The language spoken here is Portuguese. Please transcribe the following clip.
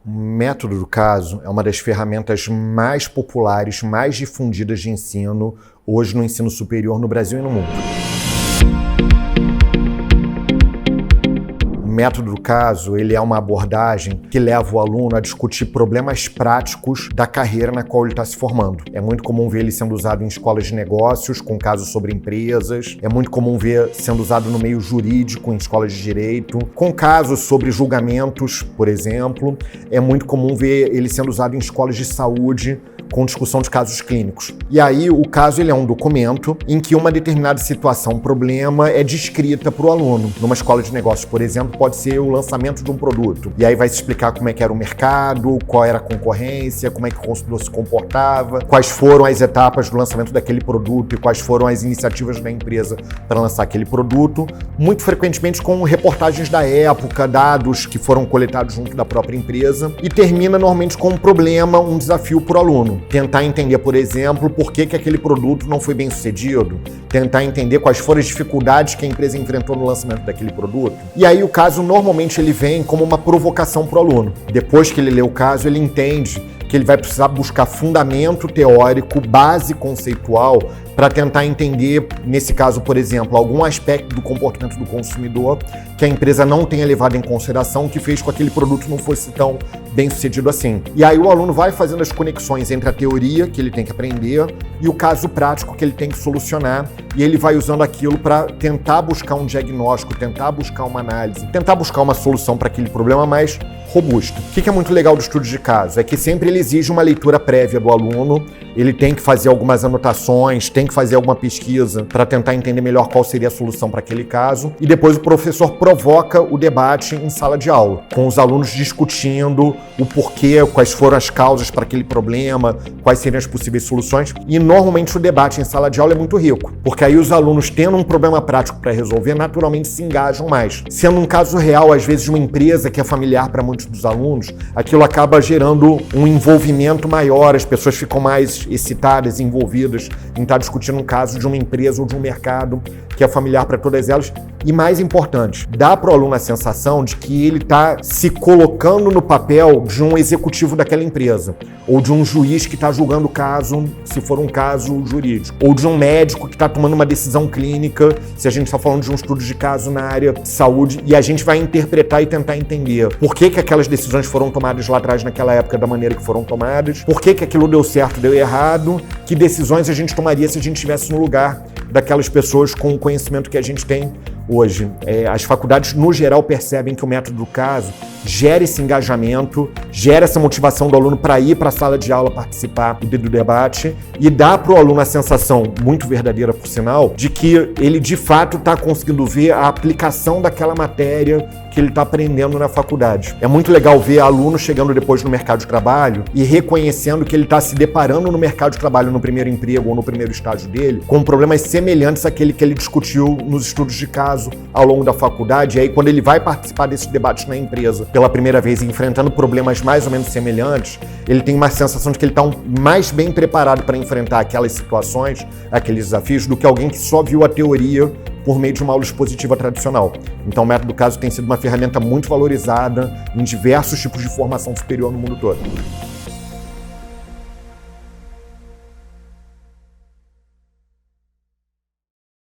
O método do caso é uma das ferramentas mais populares, mais difundidas de ensino hoje no ensino superior no Brasil e no mundo. O método do caso, ele é uma abordagem que leva o aluno a discutir problemas práticos da carreira na qual ele está se formando. É muito comum ver ele sendo usado em escolas de negócios, com casos sobre empresas. É muito comum ver sendo usado no meio jurídico, em escolas de direito, com casos sobre julgamentos, por exemplo. É muito comum ver ele sendo usado em escolas de saúde, com discussão de casos clínicos. E aí, o caso ele é um documento em que uma determinada situação, um problema, é descrita para o aluno. Numa escola de negócios, por exemplo, pode ser o lançamento de um produto. E aí vai se explicar como é que era o mercado, qual era a concorrência, como é que o consumidor se comportava, quais foram as etapas do lançamento daquele produto e quais foram as iniciativas da empresa para lançar aquele produto. Muito frequentemente com reportagens da época, dados que foram coletados junto da própria empresa. E termina normalmente com um problema, um desafio para o aluno. Tentar entender, por exemplo, por que aquele produto não foi bem sucedido, tentar entender quais foram as dificuldades que a empresa enfrentou no lançamento daquele produto. E aí o caso normalmente ele vem como uma provocação para o aluno. Depois que ele lê o caso, ele entende que ele vai precisar buscar fundamento teórico, base conceitual, para tentar entender, nesse caso, por exemplo, algum aspecto do comportamento do consumidor que a empresa não tenha levado em consideração, que fez com que aquele produto não fosse tão bem sucedido assim. E aí o aluno vai fazendo as conexões entre a teoria que ele tem que aprender e o caso prático que ele tem que solucionar, e ele vai usando aquilo para tentar buscar um diagnóstico, tentar buscar uma análise, tentar buscar uma solução para aquele problema mais robusto. O que é muito legal do estudo de caso é que sempre ele exige uma leitura prévia do aluno, ele tem que fazer algumas anotações, tem que fazer alguma pesquisa para tentar entender melhor qual seria a solução para aquele caso, e depois o professor provoca o debate em sala de aula, com os alunos discutindo o porquê, quais foram as causas para aquele problema, quais seriam as possíveis soluções, e normalmente o debate em sala de aula é muito rico, porque aí os alunos, tendo um problema prático para resolver, naturalmente se engajam mais. Sendo um caso real, às vezes, de uma empresa que é familiar para muitos dos alunos, aquilo acaba gerando um envolvimento maior, as pessoas ficam mais excitadas, envolvidas em estar discutindo um caso de uma empresa ou de um mercado que é familiar para todas elas. E mais importante, dá para o aluno a sensação de que ele está se colocando no papel de um executivo daquela empresa, ou de um juiz que está julgando o caso, se for um caso jurídico, ou de um médico que está tomando uma decisão clínica, se a gente está falando de um estudo de caso na área de saúde, e a gente vai interpretar e tentar entender por que aquelas decisões foram tomadas lá atrás naquela época da maneira que foram tomadas, por que aquilo deu certo, deu errado, que decisões a gente tomaria se a gente estivesse no lugar daquelas pessoas com o conhecimento que a gente tem hoje. As faculdades, no geral, percebem que o método do caso gera esse engajamento, gera essa motivação do aluno para ir para a sala de aula participar do debate, e dá para o aluno a sensação, muito verdadeira por sinal, de que ele de fato está conseguindo ver a aplicação daquela matéria que ele está aprendendo na faculdade. É muito legal ver aluno chegando depois no mercado de trabalho e reconhecendo que ele está se deparando no mercado de trabalho, no primeiro emprego ou no primeiro estágio dele, com problemas semelhantes àquele que ele discutiu nos estudos de caso ao longo da faculdade. E aí, quando ele vai participar desses debates na empresa pela primeira vez, enfrentando problemas mais ou menos semelhantes, ele tem uma sensação de que ele está mais bem preparado para enfrentar aquelas situações, aqueles desafios, do que alguém que só viu a teoria por meio de uma aula expositiva tradicional. Então, o método do caso tem sido uma ferramenta muito valorizada em diversos tipos de formação superior no mundo todo.